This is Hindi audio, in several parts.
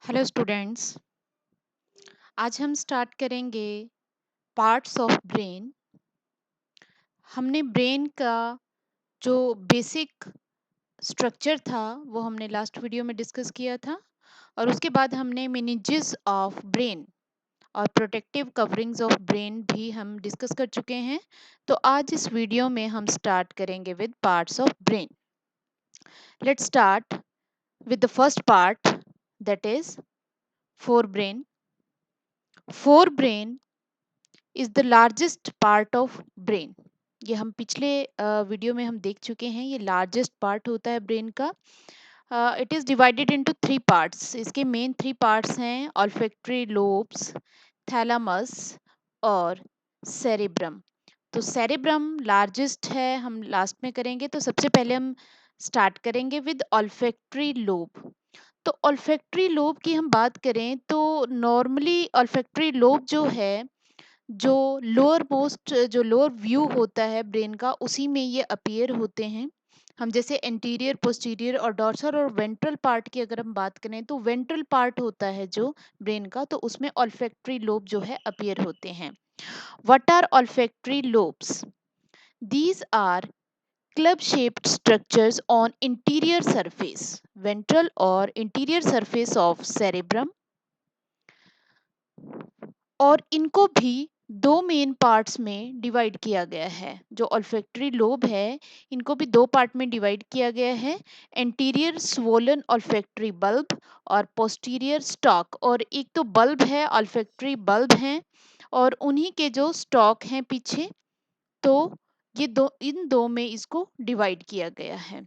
Hello students. आज हम स्टार्ट करेंगे पार्ट्स ऑफ ब्रेन। हमने ब्रेन का जो बेसिक स्ट्रक्चर था वो हमने लास्ट वीडियो में डिस्कस किया था, और उसके बाद हमने मेनिजेस ऑफ ब्रेन और प्रोटेक्टिव कवरिंग्स ऑफ ब्रेन भी हम डिस्कस कर चुके हैं। तो आज इस वीडियो में हम स्टार्ट करेंगे with parts of brain. Let's start with the first part, that is fore brain. Fore brain is the largest part of brain. ये हम पिछले वीडियो में हम देख चुके हैं। ये लार्जेस्ट पार्ट होता है ब्रेन का। It is divided into three parts. इसके मेन थ्री पार्ट्स हैं ऑल्फैक्टरी लोब्स, थैलामस और सेरेब्रम। तो सेरेब्रम लार्जेस्ट है, हम लास्ट में करेंगे। तो सबसे पहले हम स्टार्ट करेंगे विद ऑल्फैक्टरी लोब। तो ऑल्फैक्टरी लोब की हम बात करें तो नॉर्मली ऑल्फैक्टरी लोब जो है, जो लोअर मोस्ट जो लोअर व्यू होता है ब्रेन का, उसी में ये अपीयर होते हैं। हम जैसे एंटीरियर, पोस्टीरियर और डॉर्सल और वेंट्रल पार्ट की अगर हम बात करें तो वेंट्रल पार्ट होता है जो ब्रेन का, तो उसमें ऑल्फैक्टरी लोब जो है अपीयर होते हैं। What are olfactory lobes? These are club shaped structures on interior surface, ventral और इंटीरियर सरफेस ऑफ सेरेब्रम। और इनको भी दो मेन पार्ट्स में डिवाइड किया गया है। जो ऑल्फैक्टरी लोब है, इनको भी दो पार्ट में डिवाइड किया गया है, एंटीरियर स्वोलन ऑल्फैक्टरी बल्ब और पोस्टीरियर स्टॉक। और एक तो बल्ब है, ऑल्फैक्टरी बल्ब हैं, और उन्हीं के जो स्टॉक हैं पीछे, तो ये दो, इन दो में इसको डिवाइड किया गया है।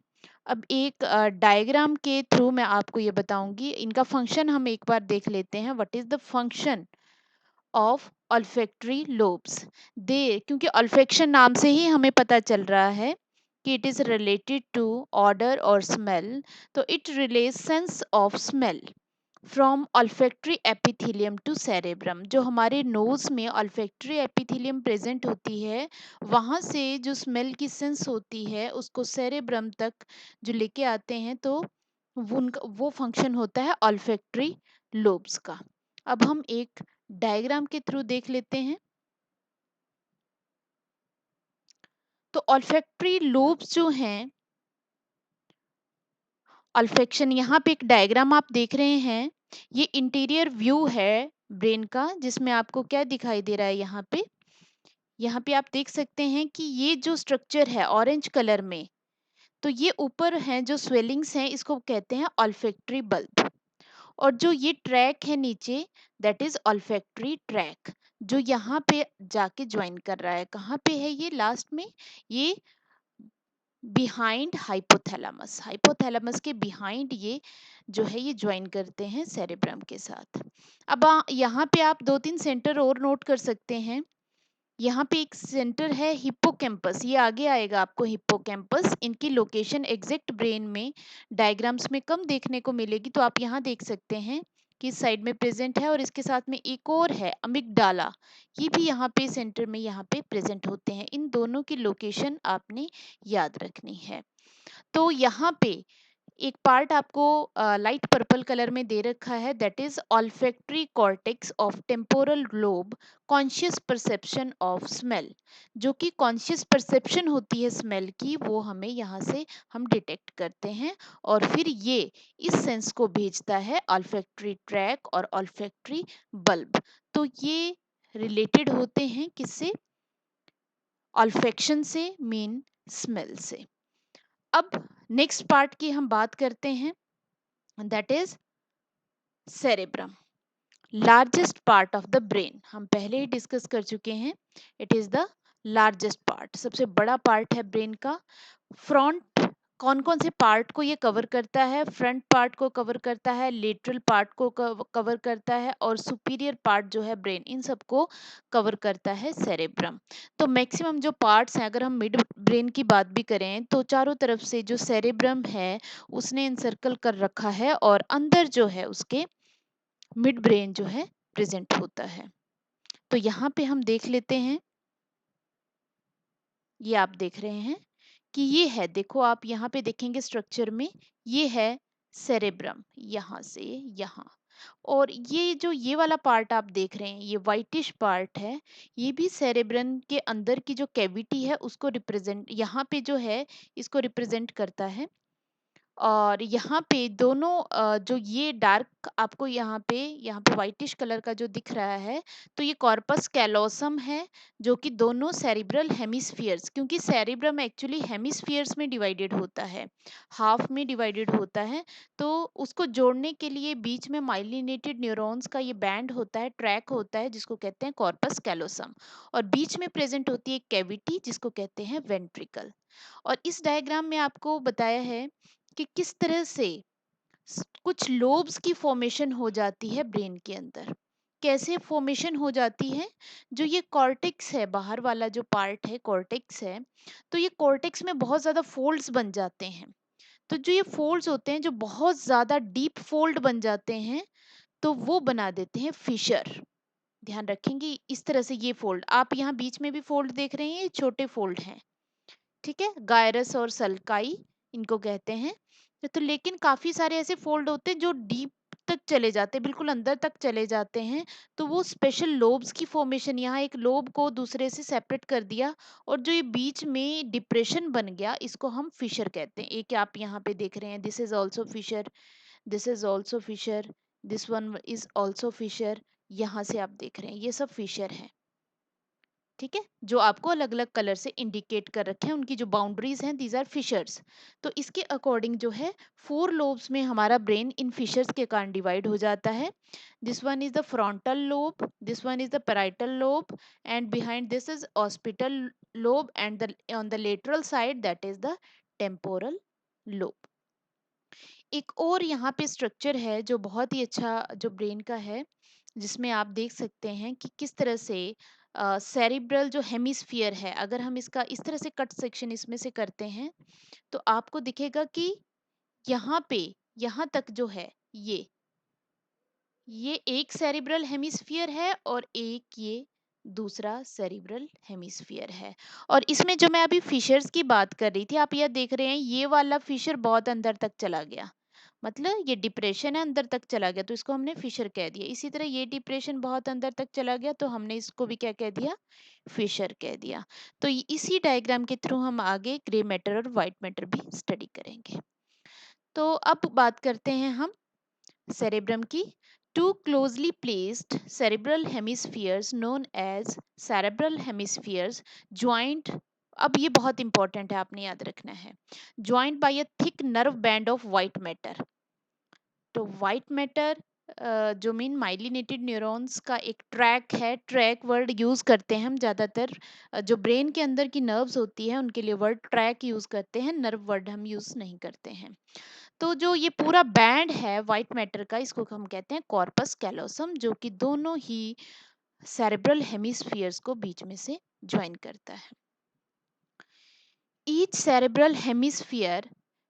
अब एक डायग्राम के थ्रू मैं आपको ये बताऊंगी। इनका फंक्शन हम एक बार देख लेते हैं। What is the function of olfactory lobes? They, क्योंकि ऑल्फैक्शन नाम से ही हमें पता चल रहा है कि it is related to order और स्मेल। तो it relays sense of smell from olfactory epithelium to cerebrum. जो हमारे नोज में ऑल्फैक्टरी एपिथेलियम प्रेजेंट होती है, वहां से जो स्मेल की सेंस होती है उसको सेरेब्रम तक जो लेके आते हैं, तो वो फंक्शन होता है ऑल्फैक्टरी लोब्स का। अब हम एक डायग्राम के थ्रू देख लेते हैं। तो ऑल्फैक्टरी लोब्स जो हैं, ऑल्फैक्शन, यहाँ पे एक डायग्राम आप देख रहे हैं। ये इंटीरियर व्यू है ब्रेन का, जिसमें आपको क्या दिखाई दे रहा है यहाँ पे आप देख सकते हैं कि ये जो स्ट्रक्चर है ऑरेंज कलर में, तो ये ऊपर हैं जो स्वेलिंग्स हैं, इसको कहते हैं ऑल्फैक्टरी बल्ब। और जो ये ट्रैक है नीचे, दैट इज ऑल्फैक्टरी ट्रैक, जो यहाँ पे जाके ज्वाइन कर रहा है। कहाँ पे है ये? लास्ट में, ये बिहाइंड हाइपोथैलेमस, हाइपोथैलेमस के बिहाइंड ये जो है ये ज्वाइन करते हैं सेरेब्रम के साथ। अब यहाँ पे आप दो तीन सेंटर और नोट कर सकते हैं। यहाँ पे एक सेंटर है हिप्पोकैम्पस, ये आगे आएगा आपको हिप्पोकैम्पस। इनकी लोकेशन एग्जैक्ट ब्रेन में डायग्राम्स में कम देखने को मिलेगी, तो आप यहाँ देख सकते हैं कि इस साइड में प्रेजेंट है। और इसके साथ में एक और है अमिगडाला, ये भी यहाँ पे सेंटर में यहाँ पे प्रेजेंट होते हैं। इन दोनों की लोकेशन आपने याद रखनी है। तो यहाँ पे एक पार्ट आपको लाइट पर्पल कलर में दे रखा है, that is olfactory cortex of temporal lobe, conscious perception of smell. जो कि कॉन्शियस परसेप्शन होती है स्मेल की, वो हमें यहाँ से हम डिटेक्ट करते हैं। और फिर ये इस सेंस को भेजता है ऑल्फैक्टरी ट्रैक और ऑल्फैक्टरी बल्ब। तो ये रिलेटेड होते हैं किससे? ऑल्फैक्शन से, मीन स्मेल से। अब नेक्स्ट पार्ट की हम बात करते हैं, that is cerebrum, largest part of the brain. हम पहले ही डिस्कस कर चुके हैं, it is the largest part, सबसे बड़ा पार्ट है ब्रेन का। फ्रंट, कौन कौन से पार्ट को ये कवर करता है? फ्रंट पार्ट को कवर करता है, लेटरल पार्ट को कवर करता है, और सुपीरियर पार्ट जो है ब्रेन, इन सबको कवर करता है सेरेब्रम। तो मैक्सिमम जो पार्ट्स हैं, अगर हम मिड ब्रेन की बात भी करें, तो चारों तरफ से जो सेरेब्रम है उसने इनसर्कल कर रखा है, और अंदर जो है उसके मिड ब्रेन जो है प्रेजेंट होता है। तो यहाँ पे हम देख लेते हैं, ये आप देख रहे हैं कि ये है, देखो आप यहाँ पे देखेंगे स्ट्रक्चर में, ये है सेरेब्रम, यहाँ से यहाँ। और ये जो ये वाला पार्ट आप देख रहे हैं, ये व्हाइटिश पार्ट है, ये भी सेरेब्रम के अंदर की जो कैविटी है उसको रिप्रेजेंट, यहाँ पे जो है इसको रिप्रेजेंट करता है। और यहाँ पे दोनों जो ये डार्क आपको यहाँ पे व्हाइटिश कलर का जो दिख रहा है, तो ये कॉर्पस कैलोसम है, जो कि दोनों सेरिब्रल हेमिस्फीयर्स, क्योंकि सेरिब्रम एक्चुअली हेमिस्फीयर्स में डिवाइडेड होता है, हाफ में डिवाइडेड होता है। तो उसको जोड़ने के लिए बीच में माइलिनेटेड न्यूरॉन्स का ये बैंड होता है, ट्रैक होता है, जिसको कहते हैं कॉर्पस कैलोसम। और बीच में प्रेजेंट होती है एक कैविटी जिसको कहते हैं वेंट्रिकल। और इस डायग्राम में आपको बताया है कि किस तरह से कुछ लोब्स की फॉर्मेशन हो जाती है ब्रेन के अंदर। कैसे फॉर्मेशन हो जाती है? जो ये कॉर्टेक्स है, बाहर वाला जो पार्ट है कॉर्टेक्स है, तो ये कॉर्टेक्स में बहुत ज्यादा फोल्ड्स बन जाते हैं। तो जो ये फोल्ड्स होते हैं, जो बहुत ज्यादा डीप फोल्ड बन जाते हैं, तो वो बना देते हैं फिशर। ध्यान रखेंगे इस तरह से, ये फोल्ड आप यहाँ बीच में भी फोल्ड देख रहे हैं, ये छोटे फोल्ड हैं, ठीक है, गायरस और सल्काई इनको कहते हैं। तो लेकिन काफी सारे ऐसे फोल्ड होते हैं जो डीप तक चले जाते हैं, बिल्कुल अंदर तक चले जाते हैं। तो वो स्पेशल लोब्स की फॉर्मेशन, यहाँ एक लोब को दूसरे से सेपरेट कर दिया, और जो ये बीच में डिप्रेशन बन गया, इसको हम फिशर कहते हैं। एक आप यहाँ पे देख रहे हैं, this is also fissure, this is also fissure, this one is also fissure. यहाँ से आप देख रहे हैं ये सब फिशर है, ठीक है, जो आपको अलग अलग कलर से इंडिकेट कर रखे हैं, उनकी जो बाउंड्रीज हैं, दीज आर फिशर्स। तो इसके अकॉर्डिंग जो है 4 लोब्स में हमारा ब्रेन इन फिशर्स के कारण डिवाइड हो जाता है। This one is the frontal lobe, this one is the parietal lobe, and behind this is occipital lobe, and on the lateral side that is the temporal lobe. एक और यहाँ पे स्ट्रक्चर है जो बहुत ही अच्छा जो ब्रेन का है, जिसमें आप देख सकते हैं कि किस तरह से सेरिब्रल जो हेमिस्फीयर है, अगर हम इसका इस तरह से कट सेक्शन इसमें से करते हैं, तो आपको दिखेगा कि यहाँ पे, यहाँ तक जो है, ये एक सेरिब्रल हेमिस्फीयर है और एक ये दूसरा सेरिब्रल हेमिस्फीयर है। और इसमें जो मैं अभी फिशर्स की बात कर रही थी, आप यह देख रहे हैं ये वाला फिशर बहुत अंदर तक चला गया, मतलब ये डिप्रेशन है, अंदर तक चला गया, तो इसको हमने फिशर कह दिया। इसी तरह ये डिप्रेशन बहुत अंदर तक चला गया, तो हमने इसको भी क्या कह दिया, फिशर कह दिया। तो इसी डायग्राम के थ्रू हम आगे ग्रे मैटर और व्हाइट मैटर भी स्टडी करेंगे। तो अब बात करते हैं हम cerebrum की। Two closely placed cerebral hemispheres known as cerebral hemispheres joined, अब ये बहुत इंपॉर्टेंट है, आपने याद रखना है, joined by a thick nerve band of white matter। तो व्हाइट मैटर जो मीन माइलिनेटेड न्यूरॉन्स का एक ट्रैक है, ट्रैक वर्ड यूज करते हैं हम ज्यादातर, जो ब्रेन के अंदर की नर्व्स होती है उनके लिए वर्ड ट्रैक यूज करते हैं, नर्व वर्ड हम यूज नहीं करते हैं। तो जो ये पूरा बैंड है व्हाइट मैटर का, इसको हम कहते हैं कॉर्पस कैलोसम, जो कि दोनों ही सेरेब्रल हेमिस्फीयर्स को बीच में से ज्वाइन करता है। Each cerebral hemisphere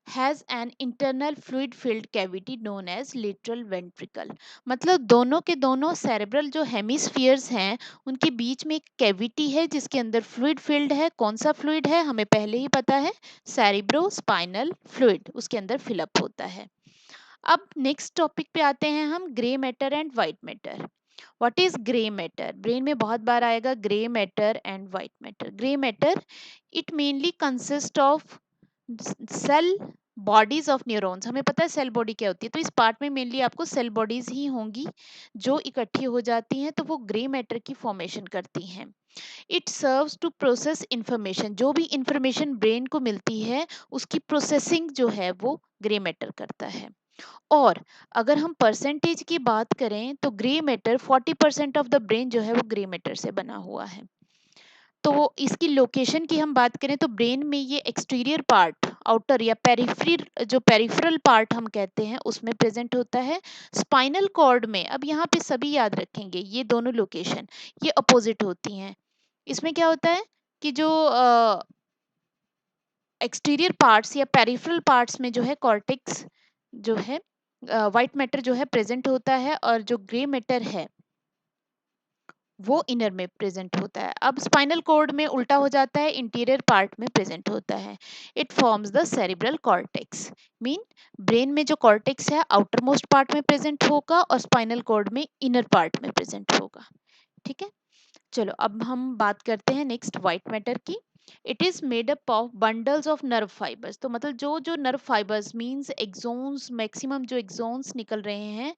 has an internal fluid filled cavity known as lateral ventricle। मतलब दोनों के दोनों cerebral जो hemispheres हैं, उनके बीच में एक कैविटी है जिसके अंदर फ्लूइड फिल्ड है। कौन सा फ्लूइड है हमें पहले ही पता है, सेरिब्रोस्पाइनल फ्लूइड उसके अंदर फिलअप होता है। अब नेक्स्ट टॉपिक पे आते हैं हम, grey matter and white matter. What is grey matter? Brain में बहुत बार आएगा grey matter and white matter. Grey matter, it mainly consist of cell bodies of neurons. हमें पता है सेल बॉडी क्या होती है, तो इस पार्ट में मेनली आपको सेल बॉडीज ही होंगी जो इकट्ठी हो जाती हैं, तो वो ग्रे मैटर की फॉर्मेशन करती हैं। It serves to process information, जो भी इंफॉर्मेशन ब्रेन को मिलती है उसकी प्रोसेसिंग जो है वो ग्रे मैटर करता है। और अगर हम परसेंटेज की बात करें तो grey matter 40% of the brain जो है वो ग्रे मैटर से बना हुआ है। तो इसकी लोकेशन की हम बात करें तो ब्रेन में ये एक्सटीरियर पार्ट, आउटर या पेरिफेरी, जो पेरिफेरल पार्ट हम कहते हैं उसमें प्रेजेंट होता है। स्पाइनल कॉर्ड में, अब यहाँ पे सभी याद रखेंगे ये दोनों लोकेशन ये अपोजिट होती हैं। इसमें क्या होता है कि जो एक्सटीरियर पार्ट्स या पेरिफेरल पार्ट्स में जो है कॉर्टेक्स जो है, व्हाइट मैटर जो है प्रेजेंट होता है, और जो ग्रे मैटर है वो इनर में प्रेजेंट होता है। अब स्पाइनल कॉर्ड में उल्टा हो जाता है, इंटीरियर पार्ट में प्रेजेंट होता है। It forms the cerebral cortex. Mean brain में जो कॉर्टेक्स है आउटर मोस्ट पार्ट में प्रेजेंट होगा और स्पाइनल कॉर्ड में इनर पार्ट में प्रेजेंट होगा। ठीक है, चलो अब हम बात करते हैं नेक्स्ट व्हाइट मैटर की। It is made up of bundles of nerve fibres. तो मतलब जो जो nerve fibres means exons, maximum जो एक्सोन्स निकल रहे हैं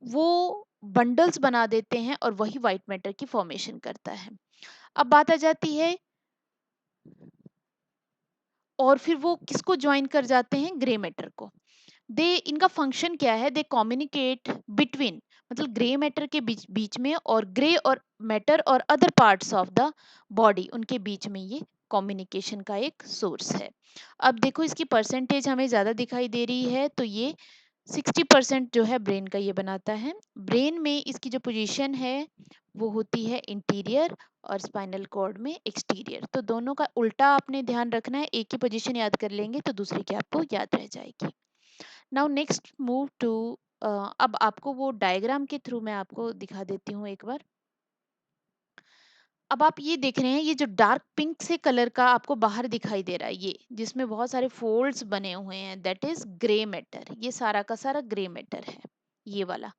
वो बंडल्स बना देते हैं और वही व्हाइट मैटर की फॉर्मेशन करता है। अब बात आ जाती है और फिर वो किसको ज्वाइन कर जाते हैं, ग्रे मैटर को। दे इनका फंक्शन क्या है, दे कम्युनिकेट बिटवीन, मतलब ग्रे मैटर के बीच बीच में और ग्रे और मैटर और other parts of the body, उनके बीच में ये कम्युनिकेशन का एक सोर्स है। अब देखो इसकी परसेंटेज हमें ज़्यादा दिखाई दे रही है, तो ये 60% जो है ब्रेन का ये बनाता है। ब्रेन में इसकी जो पोजीशन है वो होती है इंटीरियर और स्पाइनल कॉर्ड में एक्सटीरियर। तो दोनों का उल्टा आपने ध्यान रखना है, एक ही पोजीशन याद कर लेंगे तो दूसरी की आपको याद रह जाएगी। नाउ नेक्स्ट मूव टू, अब आपको वो डायग्राम के थ्रू मैं आपको दिखा देती हूँ एक बार। अब आप ये देख रहे हैं, ये जो डार्क पिंक से कलर का आपको बाहर दिखाई दे रहा है, ये जिसमें बहुत सारे फोल्ड्स बने हुए हैं, दैट इज ग्रे मैटर। ये सारा का सारा ग्रे मैटर है, ये वाला।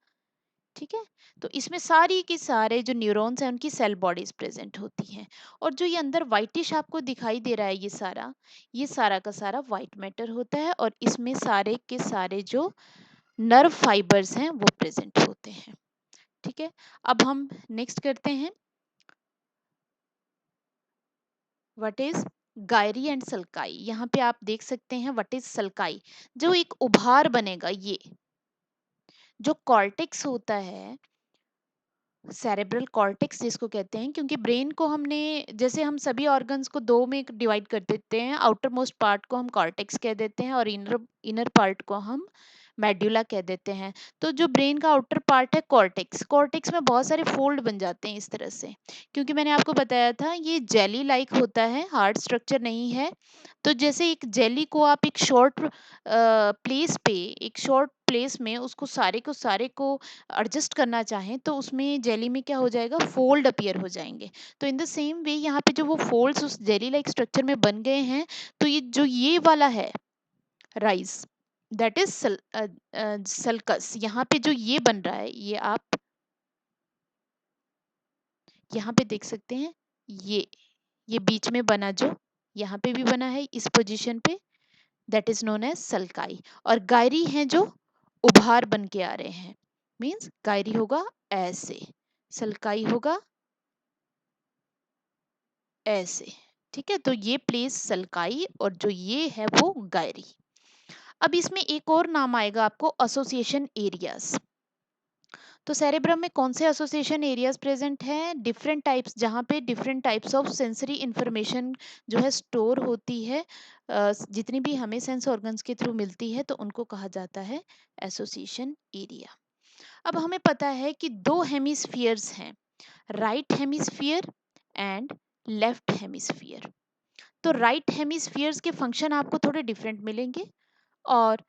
ठीक है, तो इसमें सारी की सारे जो न्यूरॉन्स हैं उनकी सेल बॉडीज प्रेजेंट होती हैं। और जो ये अंदर व्हाइटिश आपको दिखाई दे रहा है, ये सारा का सारा व्हाइट मैटर होता है और इसमें सारे के सारे जो नर्व फाइबर्स हैं वो प्रेजेंट होते हैं। ठीक है, अब हम नेक्स्ट करते हैं, what is Gayri and sulci. यहाँ पे आप देख सकते हैं व्हाट इज सल्काई, जो एक उभार बनेगा। ये जो कॉर्टेक्स होता है, सेरेब्रल कॉर्टेक्स जिसको कहते हैं, क्योंकि ब्रेन को हमने, जैसे हम सभी ऑर्गन्स को दो में डिवाइड कर देते हैं, आउटर मोस्ट पार्ट को हम कॉर्टेक्स कह देते हैं और इनर इनर पार्ट को हम मेड्यूला कह देते हैं। तो जो ब्रेन का आउटर पार्ट है कॉर्टेक्स, कॉर्टेक्स में बहुत सारे फोल्ड बन जाते हैं इस तरह से, क्योंकि मैंने आपको बताया था ये जेली लाइक होता है, हार्ड स्ट्रक्चर नहीं है। तो जैसे एक जेली को आप एक शॉर्ट प्लेस पे, एक शॉर्ट प्लेस में उसको सारे को एडजस्ट करना चाहें तो उसमें जेली में क्या हो जाएगा, फोल्ड अपीयर हो जाएंगे। तो इन द सेम वे यहाँ पे जो वो फोल्ड्स उस जेली लाइक स्ट्रक्चर में बन गए हैं, तो ये जो ये वाला है राइज, दैट इज सल्कस। यहाँ पे जो ये बन रहा है, ये आप यहाँ पे देख सकते हैं, ये बीच में बना जो यहाँ पे भी बना है इस पोजीशन पे, that is known as sulci. और गायरी हैं जो उभार बन के आ रहे हैं, मीन्स गायरी होगा ऐसे, सल्काई होगा ऐसे। ठीक है, तो ये प्लेस सल्काई और जो ये है वो गायरी। अब इसमें एक और नाम आएगा आपको, एसोसिएशन एरियाज। तो सेरेब्रम में कौन से एसोसिएशन एरियाज प्रेजेंट हैं, डिफरेंट टाइप्स, जहाँ पे different types of sensory information जो है स्टोर होती है, जितनी भी हमें सेंस ऑर्गन्स के थ्रू मिलती है, तो उनको कहा जाता है एसोसिएशन एरिया। अब हमें पता है कि दो हेमिस्फीयर्स हैं, right hemisphere and left hemisphere. तो राइट हेमिस्फीयर्स के फंक्शन आपको थोड़े डिफरेंट मिलेंगे और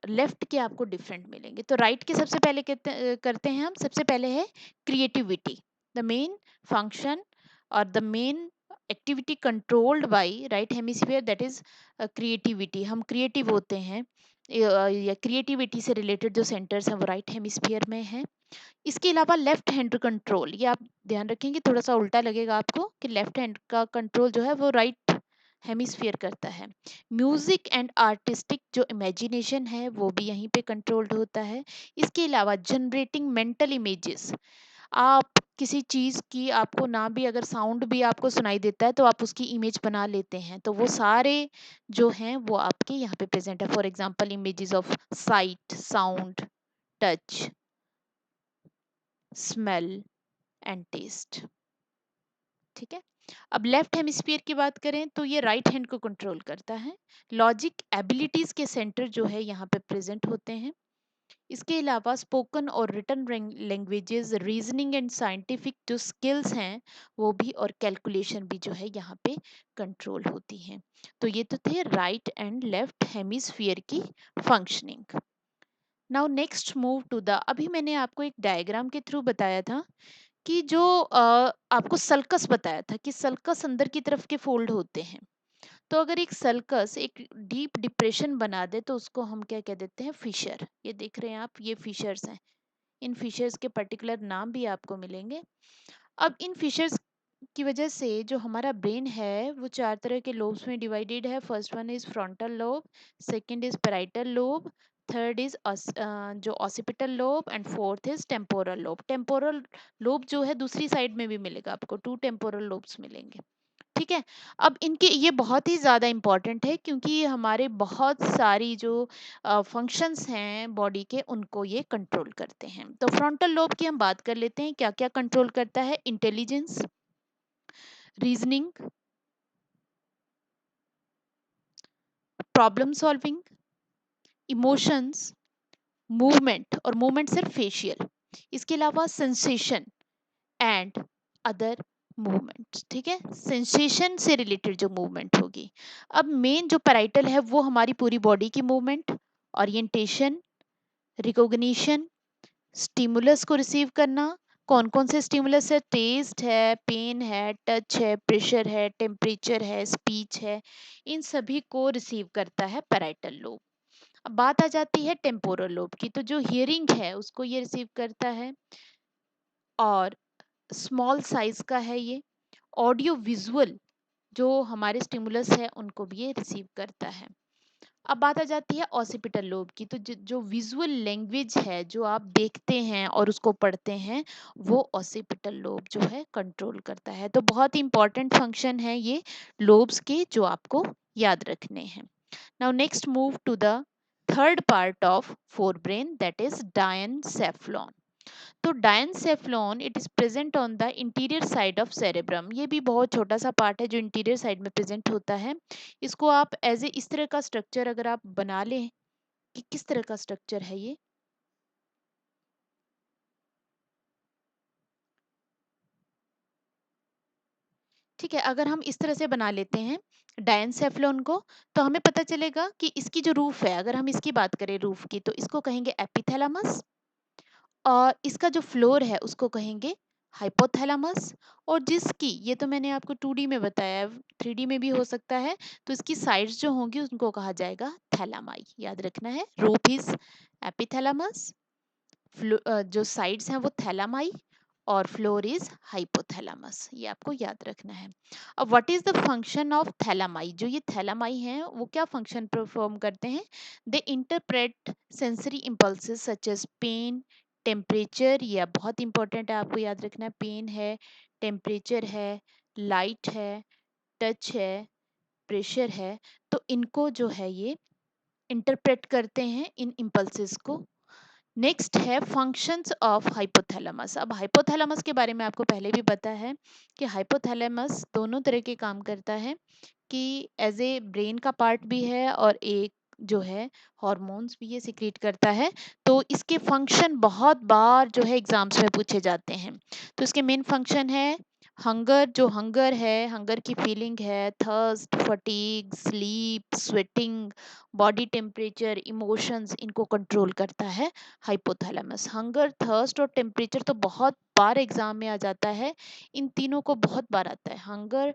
लेफ्ट के आपको डिफरेंट मिलेंगे। तो राइट के सबसे पहले करते हैं हम, सबसे पहले है क्रिएटिविटी। द मेन फंक्शन और the main activity controlled by right hemisphere, that is creativity. हम क्रिएटिव होते हैं, या क्रिएटिविटी से रिलेटेड जो सेंटर्स हैं वो राइट हेमिस्फीयर में हैं। इसके अलावा लेफ्ट हैंड कंट्रोल, ये आप ध्यान रखेंगे, थोड़ा सा उल्टा लगेगा आपको कि लेफ्ट हैंड का कंट्रोल जो है वो राइट हेमिस्फीयर करता है। म्यूजिक एंड आर्टिस्टिक जो इमेजिनेशन है वो भी यहीं पे कंट्रोल्ड होता है। इसके अलावा जनरेटिंग मेंटल इमेजेस, आप किसी चीज की, आपको ना भी अगर साउंड भी आपको सुनाई देता है तो आप उसकी इमेज बना लेते हैं, तो वो सारे जो हैं वो आपके यहाँ पे प्रेजेंट है। For example images of sight, sound, touch, smell and taste. ठीक है, अब लेफ्ट हेमिस्फीयर की बात करें तो ये राइट हैंड को कंट्रोल करता है। लॉजिक एबिलिटीज के सेंटर जो है यहाँ पे प्रेजेंट होते हैं। इसके अलावा स्पोकन और written languages, reasoning and scientific जो स्किल्स हैं वो भी, और कैलकुलेशन भी जो है यहाँ पे कंट्रोल होती हैं। तो ये तो थे राइट एंड लेफ्ट हेमिस्फीयर की functioning. Now next move to the, अभी मैंने आपको एक डायग्राम के थ्रू बताया था कि जो आपको सल्कस बताया था कि सल्कस अंदर की तरफ के फोल्ड होते हैं। तो अगर एक सल्कस एक डीप डिप्रेशन बना दे तो उसको हम क्या कह देते हैं, फिशर। ये देख रहे हैं आप, ये फिशर्स हैं। इन फिशर्स के पर्टिकुलर नाम भी आपको मिलेंगे। अब इन फिशर्स की वजह से जो हमारा ब्रेन है वो चार तरह के लोब्स में डिवाइडेड है। First one is frontal lobe, second is parietal lobe, third is जो occipital lobe, and fourth is temporal lobe. Temporal lobe जो है दूसरी साइड में भी मिलेगा आपको, टू टेम्पोरल लोब्स मिलेंगे। ठीक है। अब इनके ये बहुत ही ज़्यादा इम्पॉर्टेंट है क्योंकि ये हमारे बहुत सारी जो फंक्शंस हैं बॉडी के उनको ये कंट्रोल करते हैं। तो फ्रंटल लोब की हम बात कर लेते हैं, क्या क्या कंट्रोल करता है। Intelligence, reasoning, problem solving, emotions, movement, और मूवमेंट सिर्फ फेशियल, इसके अलावा सेंसेशन एंड अदर मूवमेंट्स। ठीक है, सेंसेशन से रिलेटेड जो मूवमेंट होगी। अब मेन जो पैराइटल है वो हमारी पूरी बॉडी की मूवमेंट, ओरिएंटेशन, रिकॉग्निशन, स्टिमुलस को रिसीव करना। कौन कौन से स्टिमुलस है, टेस्ट है, पेन है, टच है, प्रेशर है, टेम्परेचर है, स्पीच है, इन सभी को रिसीव करता है पैराइटल लोब। अब बात आ जाती है टेम्पोरल लोब की, तो जो हियरिंग है उसको ये रिसीव करता है, और स्मॉल साइज का है ये। ऑडियो विजुअल जो हमारे स्टिमुलस है उनको भी ये रिसीव करता है। अब बात आ जाती है ऑसिपिटल लोब की, तो जो विजुअल लैंग्वेज है जो आप देखते हैं और उसको पढ़ते हैं वो ऑसिपिटल लोब जो है कंट्रोल करता है। तो बहुत ही इंपॉर्टेंट फंक्शन है ये लोब्स के जो आपको याद रखने हैं। Now next move to the third part of forebrain, that is diencephalon. तो diencephalon it is present on the interior side of cerebrum. ये भी बहुत छोटा सा पार्ट है जो इंटीरियर साइड में प्रेजेंट होता है। इसको आप एज ए इस तरह का स्ट्रक्चर अगर आप बना लें कि किस तरह का स्ट्रक्चर है ये, ठीक है, अगर हम इस तरह से बना लेते हैं डायनसेफ्लॉन को, तो हमें पता चलेगा कि इसकी जो रूफ है, अगर हम इसकी बात करें रूफ की, तो इसको कहेंगे एपिथैलेमस, और इसका जो फ्लोर है उसको कहेंगे हाइपोथैलेमस। और जिसकी, ये तो मैंने आपको 2D में बताया है, 3D में भी हो सकता है, तो इसकी साइड्स जो होंगी उनको कहा जाएगा थैलामाई। याद रखना है, रूफ इज एपिथैलेमस, जो साइड्स हैं वो थैलामाई, और फ्लोर इज हाइपोथैलेमस। ये आपको याद रखना है। अब what is the function of thalami, जो ये थैलामाई हैं वो क्या फंक्शन परफॉर्म करते हैं। They interpret sensory impulses such as pain, temperature, या बहुत इंपॉर्टेंट है आपको याद रखना है, पेन है, टेम्परेचर है, लाइट है, टच है, प्रेशर है। तो इनको जो है ये इंटरप्रेट करते हैं इन इम्पल्सेस को। नेक्स्ट है फंक्शंस ऑफ हाइपोथैलेमस। अब हाइपोथैलेमस के बारे में आपको पहले भी पता है कि हाइपोथैलेमस दोनों तरह के काम करता है, कि एज ए ब्रेन का पार्ट भी है और एक जो है हॉर्मोन्स भी ये सिक्रीट करता है। तो इसके फंक्शन बहुत बार जो है एग्जाम्स में पूछे जाते हैं। तो इसके मेन फंक्शन है हंगर, जो हंगर है, हंगर की फीलिंग है, thirst, fatigue, sleep, sweating, body temperature, emotions, इनको कंट्रोल करता है हाइपोथैलेमस। हंगर, थर्स्ट और टेम्परेचर तो बहुत बार एग्जाम में आ जाता है, इन तीनों को बहुत बार आता है, हंगर,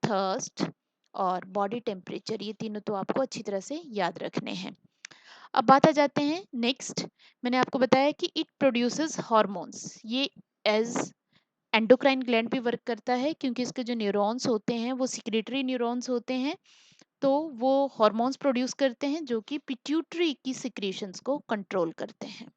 थर्स्ट और बॉडी टेम्परेचर, ये तीनों तो आपको अच्छी तरह से याद रखने हैं। अब बात आ जाते हैं नेक्स्ट, मैंने आपको बताया कि इट प्रोड्यूसेस हॉर्मोन्स। ये एज एंडोक्राइन ग्लैंड भी वर्क करता है क्योंकि इसके जो न्यूरॉन्स होते हैं वो सिक्रेटरी न्यूरॉन्स होते हैं, तो वो हॉर्मोन्स प्रोड्यूस करते हैं जो कि पिट्यूटरी की सिक्रीशंस को कंट्रोल करते हैं।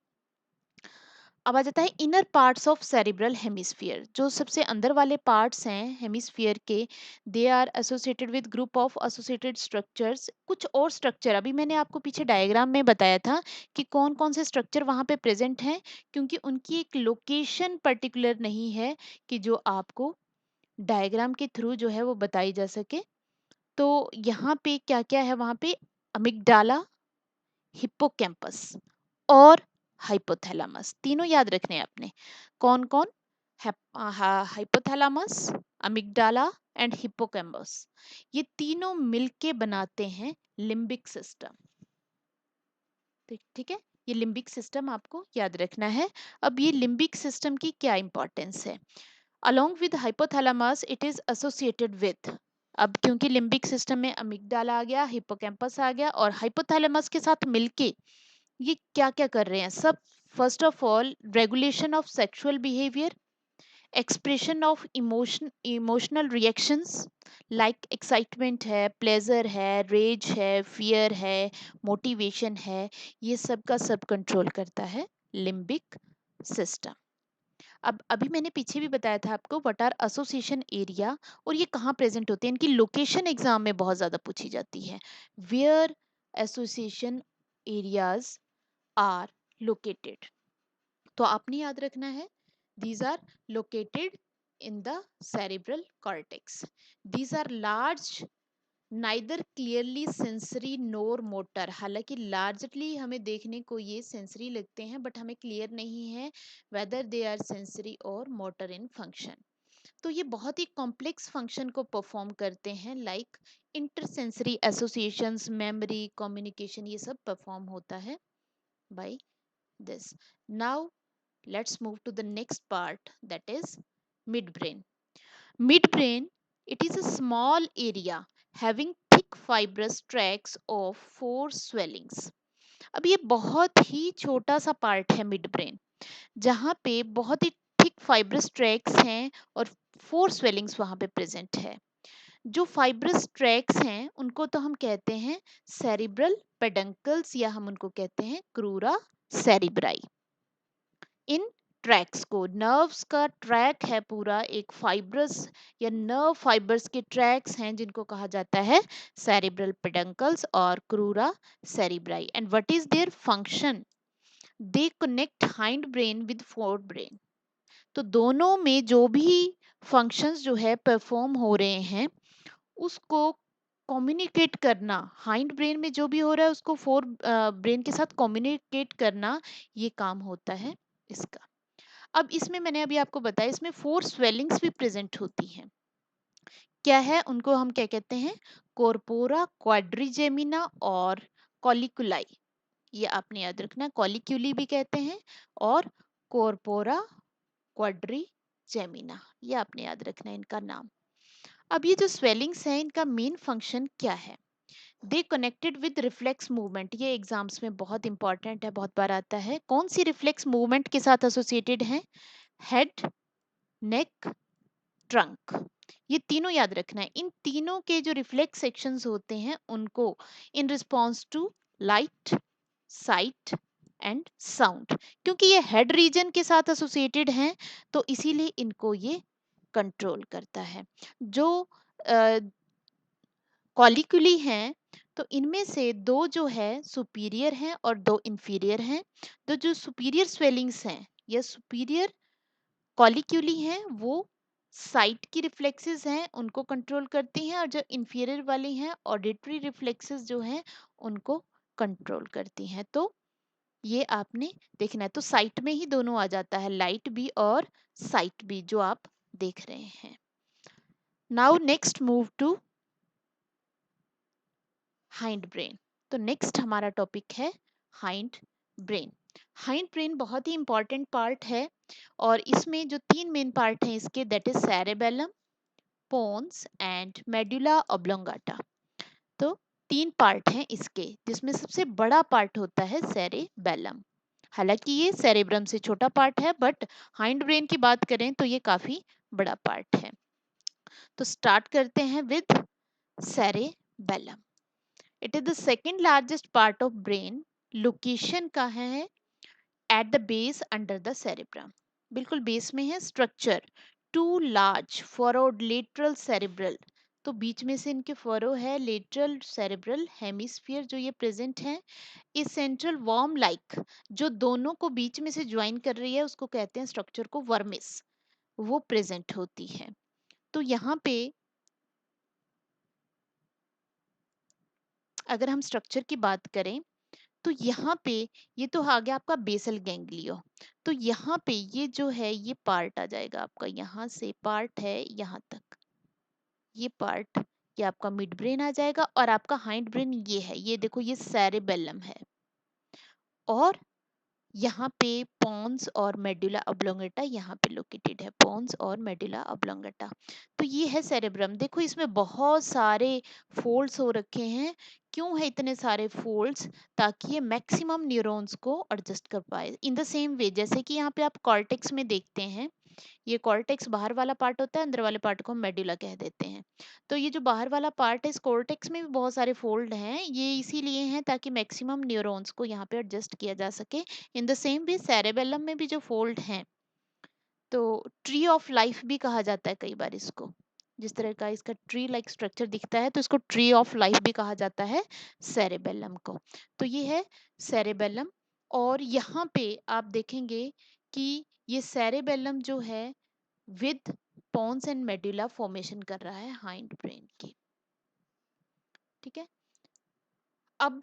अब आ जाता है inner parts of cerebral hemisphere, जो सबसे अंदर वाले पार्ट्स हैं हेमिस्फीयर के, they are associated with group of associated structures. कुछ और स्ट्रक्चर अभी मैंने आपको पीछे डायग्राम में बताया था कि कौन कौन से स्ट्रक्चर वहाँ पे प्रेजेंट हैं, क्योंकि उनकी एक लोकेशन पर्टिकुलर नहीं है कि जो आपको डायग्राम के थ्रू जो है वो बताई जा सके। तो यहाँ पे क्या क्या है, वहाँ पे अमिगडाला, हिप्पोकैम्पस और हाइपोथैलेमस, तीनों याद रखने हैं आपने। कौन कौन, हाइपोथैलेमस, अमिगडाला एंड हिप्पोकैम्पस, ये तीनों मिलके बनाते हैं लिम्बिक सिस्टम। ठीक ठीक है, ये लिम्बिक सिस्टम आपको याद रखना है। अब ये लिम्बिक सिस्टम की क्या इंपॉर्टेंस है? Along with hypothalamus it is associated with, अब क्योंकि लिम्बिक सिस्टम में अमिगडाला आ गया, हिप्पोकैम्पस आ गया और हाइपोथैलेमस के साथ मिलके ये क्या क्या कर रहे हैं सब? First of all regulation of sexual behaviour, expression of emotional reactions like excitement है, प्लेजर है, रेज है, फियर है, मोटिवेशन है, ये सब का सब कंट्रोल करता है लिम्बिक सिस्टम। अब अभी मैंने पीछे भी बताया था आपको व्हाट आर एसोसिएशन एरिया और ये कहाँ प्रेजेंट होते हैं, इनकी लोकेशन एग्जाम में बहुत ज्यादा पूछी जाती है। Where association areas are located, तो आपने याद रखना है these are located in the cerebral cortex. These are large neither clearly sensory nor motor, हालांकि largely हमें देखने को ये sensory लगते हैं बट हमें clear नहीं है whether they are sensory or motor in function. तो ये बहुत ही कॉम्प्लेक्स फंक्शन को परफॉर्म करते हैं like intersensory associations, memory, communication, ये सब परफॉर्म होता है by this. Now let's move to the next part, that is midbrain. Midbrain, it is a small area having thick fibrous tracts of four swellings. अब ये बहुत ही छोटा सा पार्ट है मिड ब्रेन, जहाँ पे बहुत ही थिक फाइब्रस ट्रैक्स हैं और फोर स्वेलिंग्स वहाँ पे प्रेजेंट है। जो फाइब्रस ट्रैक्स हैं उनको तो हम कहते हैं सेरिब्रल पेडंकल्स या हम उनको कहते हैं क्रूरा सेरिब्राई। इन ट्रैक्स को, नर्व्स का ट्रैक है पूरा, एक फाइब्रस या नर्व फाइबर्स के ट्रैक्स हैं जिनको कहा जाता है सेरिब्रल पेडंकल्स और crura cerebri. And what is their function? They connect hindbrain with forebrain. तो दोनों में जो भी फंक्शंस जो है परफॉर्म हो रहे हैं उसको कम्युनिकेट करना, हाइंड ब्रेन में जो भी हो रहा है उसको फोर ब्रेन के साथ कम्युनिकेट करना, ये काम होता है इसका। अब इसमें मैंने अभी आपको बताया इसमें फोर स्वेलिंग्स भी प्रेजेंट होती हैं। क्या है उनको हम क्या कहते हैं? कॉर्पोरा क्वाड्रिजेमिना और कॉलिकुलाई, ये आपने याद रखना, कॉलिक्यूली भी कहते हैं और कॉर्पोरा क्वाड्रिजेमिना, ये आपने याद रखना है इनका नाम। अब ये जो स्वेलिंग्स हैं इनका मेन फंक्शन क्या है? दे कनेक्टेड विद रिफ्लेक्स मूवमेंट, ये एग्जाम्स में बहुत इंपॉर्टेंट है, बहुत बार आता है। कौन सी रिफ्लेक्स मूवमेंट के साथ एसोसिएटेड है? हेड, नेक, ट्रंक, ये तीनों याद रखना है। इन तीनों के जो रिफ्लेक्स सेक्शंस होते हैं उनको in response to light, sight and sound, क्योंकि ये हेड रीजन के साथ एसोसिएटेड हैं तो इसीलिए इनको ये कंट्रोल करता है। जो कॉलिक्यूली हैं तो इनमें से दो जो है सुपीरियर हैं और दो इंफीरियर हैं। तो जो सुपीरियर स्वेलिंग्स हैं या सुपीरियर कॉलिक्यूली हैं वो साइट की रिफ्लेक्सेस हैं उनको कंट्रोल करती हैं, और जो इंफीरियर वाली हैं ऑडिटरी रिफ्लेक्सेस जो हैं उनको कंट्रोल करती हैं। तो ये आपने देखना है, तो साइट में ही दोनों आ जाता है, लाइट भी और साइट भी जो आप देख रहे हैं। Now next move to hind brain. तो नेक्स्ट हमारा टॉपिक है हाइंड ब्रेन। हाइंड ब्रेन बहुत ही इंपॉर्टेंट पार्ट है और इसमें जो तीन मेन पार्ट हैं इसके, that is cerebellum, pons and medulla oblongata. तो तीन पार्ट हैं इसके जिसमें सबसे बड़ा पार्ट होता है सेरेबेलम। हालांकि ये सेरेब्रम से छोटा पार्ट है बट हाइंड ब्रेन की बात करें तो ये काफी बड़ा पार्ट है। तो स्टार्ट करते हैं with cerebellum. It is the second largest part of brain. Location कहाँ है? At the base under the cerebrum, बिल्कुल बेस में है। Structure, two large furrowed lateral cerebral, तो बीच में से इनके फरो है, लेटरल सेरेब्रल हेमिस्फीयर जो ये प्रेजेंट है। इस सेंट्रल वर्म लाइक जो दोनों को बीच में से ज्वाइन कर रही है उसको कहते हैं स्ट्रक्चर को वर्मिस, वो प्रेजेंट होती है। तो यहाँ पे अगर हम स्ट्रक्चर की बात करें तो यहाँ पे ये तो आ गया आपका बेसल गैंग्लियो। तो यहाँ पे ये जो है ये पार्ट आ जाएगा आपका, यहाँ से पार्ट है यहाँ तक, ये पार्ट ये आपका मिड ब्रेन आ जाएगा और आपका हाइंड ब्रेन ये है, ये देखो ये सेरेबेलम है। और यहाँ पे पोन्स और मेडुला ऑब्लोंगेटा यहाँ पे लोकेटेड है, पोन्स और मेडुला ऑब्लोंगेटा। तो ये है सेरेब्रम। देखो इसमें बहुत सारे फोल्ड्स हो रखे हैं। क्यों है इतने सारे फोल्ड्स? ताकि ये मैक्सिमम न्यूरॉन्स को एडजस्ट कर पाए। इन द सेम वे जैसे कि यहाँ पे आप कॉर्टेक्स में देखते हैं, ये कॉर्टेक्स बाहर वाला पार्ट होता है, अंदर वाले पार्ट को हम मेडुला कह देते हैं। तो ये जो बाहर वाला पार्ट है, इस कॉर्टेक्स में भी बहुत सारे फोल्ड हैं, ये इसीलिए हैं ताकि मैक्सिमम न्यूरॉन्स को यहाँ पे एडजस्ट किया जा सके। In the same way cerebellum में भी जो फोल्ड हैं, तो ट्री ऑफ लाइफ भी कहा जाता है कई बार इसको। जिस तरह का इसका ट्री लाइक स्ट्रक्चर दिखता है, तो इसको ट्री ऑफ लाइफ भी कहा जाता है सेरेबेलम को। तो ये है सेरेबेलम। और यहाँ पे आप देखेंगे कि ये सेरेबेलम जो है with pons and medulla formation कर रहा है हाइंड ब्रेन की। ठीक है, अब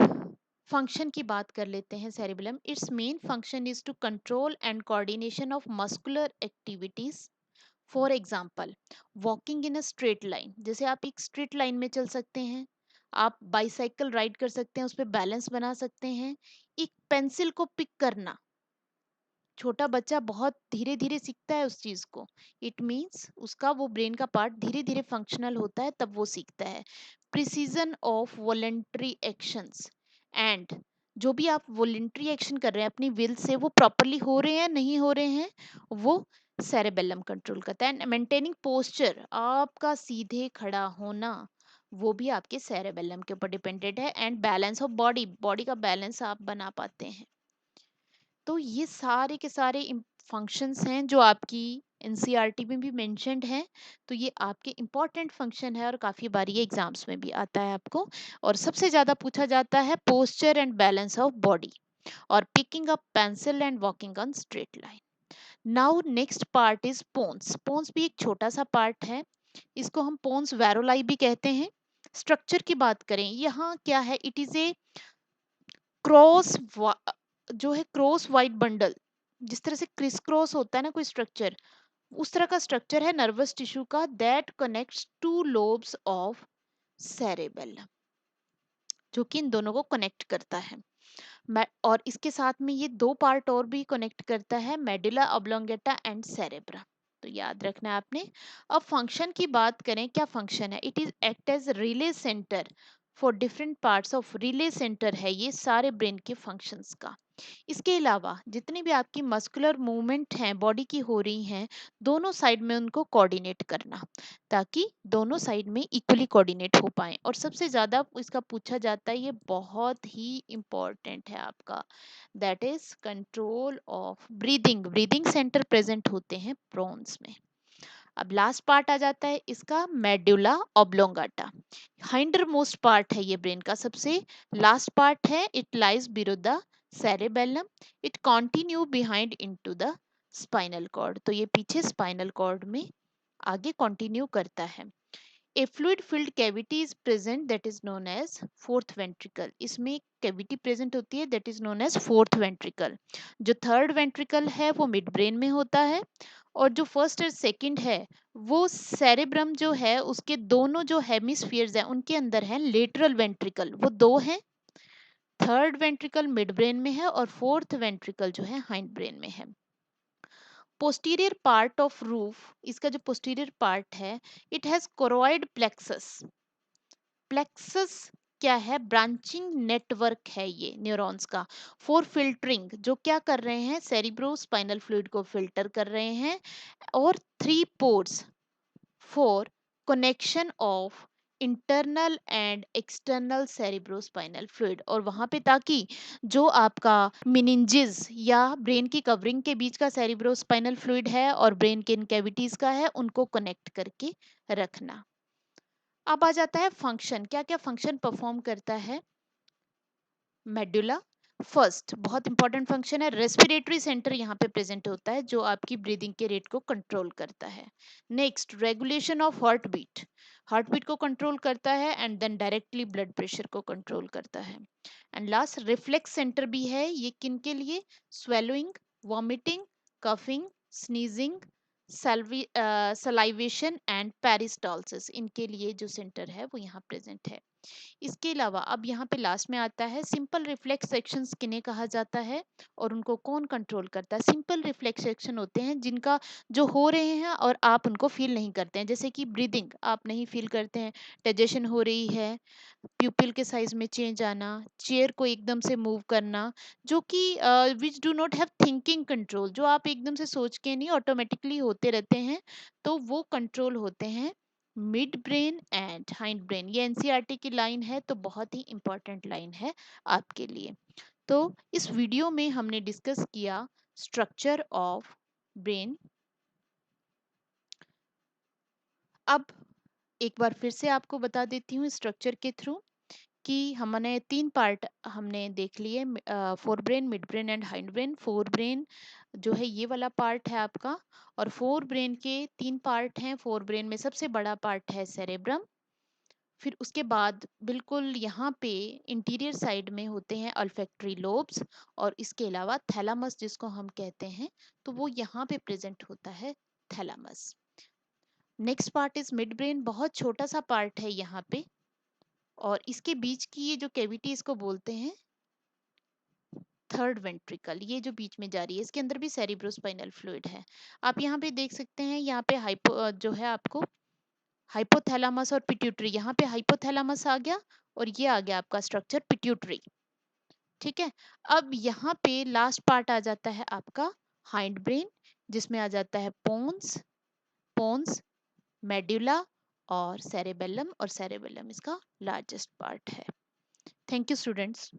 फंक्शन की बात कर लेते हैं cerebellum. Its main function is to control and coordination of muscular activities. For example, walking in a straight line, जैसे आप एक स्ट्रेट लाइन में चल सकते हैं, आप बाइसाइकिल राइड कर सकते हैं, उस पर बैलेंस बना सकते हैं। एक पेंसिल को पिक करना, छोटा बच्चा बहुत धीरे धीरे सीखता है उस चीज को। इट मीन्स उसका वो ब्रेन का पार्ट धीरे धीरे फंक्शनल होता है, तब वो सीखता है। Precision of voluntary actions, and जो भी आप वॉलेंट्री एक्शन कर रहे हैं अपनी विल से, वो प्रॉपरली हो रहे हैं नहीं हो रहे हैं, वो सेरेबेलम कंट्रोल करता है। मेंटेनिंग पोस्चर, आपका सीधे खड़ा होना, वो भी आपके सेरेबेलम के ऊपर डिपेंडेंट है। And balance of body, body का बैलेंस आप बना पाते हैं। तो ये सारे के सारे फंक्शंस हैं जो आपकी एनसीईआरटी में भी मेंशन्ड हैं। तो ये आपके इम्पॉर्टेंट फंक्शन है और काफ़ी बार ये एग्जाम्स में भी आता है आपको। और सबसे ज़्यादा पूछा जाता है posture and balance of body, और picking up pencil and walking on straight line. Now next part is pons. Pons भी एक छोटा सा पार्ट है, इसको हम पोन्स वैरोलाई भी कहते हैं। स्ट्रक्चर की बात करें, यहाँ क्या है, इट इज ए क्रॉस, जो है क्रॉस वाइट बंडल। जिस तरह से क्रिस क्रॉस होता है ना कोई स्ट्रक्चर, उस तरह का स्ट्रक्चर है नर्वस टिश्यू का, that connects two lobes of cerebellum, जो कि इन दोनों को कनेक्ट करता है। और इसके साथ में ये दो पार्ट और भी कनेक्ट करता है, मेडुला ऑब्लोंगेटा एंड सेरेब्रम। तो याद रखना है आपने। अब फंक्शन की बात करें, क्या फंक्शन है? It is act as relay centre for different parts of, relay centre है ये सारे ब्रेन के फंक्शंस का। इसके अलावा जितनी भी आपकी मस्कुलर मूवमेंट हैं बॉडी की हो रही हैं, दोनों साइड में उनको कोऑर्डिनेट करना, ताकि दोनों साइड में इक्वली कोऑर्डिनेट हो पाए। और सबसे ज्यादा इसका पूछा जाता है, ये बहुत ही इंपॉर्टेंट है आपका, that is control of breathing. Breathing centre present होते हैं प्रोन्स में। अब लास्ट पार्ट आ जाता है इसका, medulla oblongata. Hinder most part है ये ब्रेन का, सबसे लास्ट पार्ट है। It lies below the cerebellum, it continue behind into the spinal cord। तो ये पीछे स्पाइनल कॉर्ड में आगे कंटिन्यू करता है। A fluid filled cavity is present that is known as fourth ventricle। इसमें कैविटी प्रेजेंट होती है that is known as fourth ventricle। जो थर्ड वेंट्रिकल है वो मिड ब्रेन में होता है, और जो फर्स्ट और सेकंड है वो सेरेब्रम जो है उसके दोनों जो हेमिस्फीयर्स हैं उनके अंदर है। लेटरल वेंट्रिकल वो दो हैं, थर्ड वेंट्रिकल मिड ब्रेन में है और फोर्थ वेंट्रिकल जो है हाइंड ब्रेन में है। पोस्टीरियर पार्ट ऑफ रूफ, इसका जो पोस्टीरियर पार्ट है, it has choroid plexus. Plexus क्या है? ब्रांचिंग नेटवर्क है ये न्यूरॉन्स का, फॉर फिल्टरिंग, जो क्या कर रहे हैं, सेरिब्रो स्पाइनल फ्लूइड को फिल्टर कर रहे हैं। और three pores for connection of internal and external cerebrospinal fluid, और वहां पे ताकि जो आपका मिनिंजेस या ब्रेन की कवरिंग के बीच का सेरिब्रोस्पाइनल फ्लूइड है और ब्रेन के इन कैविटीज का है, उनको कनेक्ट करके रखना। अब आ जाता है फंक्शन, क्या क्या फंक्शन परफॉर्म करता है मेडुला। फर्स्ट बहुत इंपॉर्टेंट फंक्शन है, रेस्पिरेटरी सेंटर यहाँ पे प्रेजेंट होता है जो आपकी ब्रीदिंग के रेट को कंट्रोल करता है। Next, regulation of heart beat, heart beat को कंट्रोल करता है, and then directly blood pressure को कंट्रोल करता है। एंड लास्ट, रिफ्लेक्स सेंटर भी है, ये किन के लिए? Swallowing, vomiting, coughing, sneezing, salivation and peristalsis, इनके लिए जो सेंटर है वो यहाँ प्रेजेंट है। इसके अलावा अब यहाँ पे लास्ट में आता है सिंपल रिफ्लेक्स सेक्शंस किन्हें कहा जाता है और उनको कौन कंट्रोल करता है। सिंपल रिफ्लेक्स सेक्शन होते हैं जिनका जो हो रहे हैं और आप उनको फील नहीं करते हैं, जैसे कि ब्रीदिंग आप नहीं फील करते हैं, डाइजेशन हो रही है, प्यूपिल के साइज में चेंज आना, चेयर को एकदम से मूव करना, जो कि which do not have thinking control, जो आप एकदम से सोच के नहीं ऑटोमेटिकली होते रहते हैं, तो वो कंट्रोल होते हैं mid brain and hind brain. ये एनसीईआरटी की लाइन है, तो बहुत ही इंपॉर्टेंट लाइन है आपके लिए। तो इस वीडियो में हमने डिस्कस किया स्ट्रक्चर ऑफ ब्रेन। अब एक बार फिर से आपको बता देती हूँ स्ट्रक्चर के थ्रू कि हमने 3 पार्ट हमने देख लिए, fore brain, mid brain and hind brain. Fore brain जो है ये वाला पार्ट है आपका, और फोर ब्रेन के 3 पार्ट हैं। फोर ब्रेन में सबसे बड़ा पार्ट है सेरेब्रम, फिर उसके बाद बिल्कुल यहाँ पे इंटीरियर साइड में होते हैं अल्फैक्टरी लोब्स, और इसके अलावा थैलामस जिसको हम कहते हैं, तो वो यहाँ पे प्रेजेंट होता है, thalamus. Next part is mid brain, बहुत छोटा सा पार्ट है यहाँ पे, और इसके बीच की ये जो कैविटी इसको बोलते हैं थर्ड वेंट्रिकल, ये जो बीच में जा रही है इसके अंदर भी सेरिब्रोस्पाइनल फ्लूइड है। आप यहाँ पे देख सकते हैं, यहाँ पे हाइपो जो है आपको हाइपोथैलामस और पिट्यूटरी, यहाँ पे हाइपोथैलामस आ गया और ये आ गया आपका स्ट्रक्चर पिट्यूटरी। ठीक है, अब यहाँ पे लास्ट पार्ट आ जाता है आपका हाइंड ब्रेन, जिसमें आ जाता है पोन्स, पोन्स, मेडुला और सेरेबेलम, और सेरेबेलम इसका लार्जेस्ट पार्ट है। Thank you students.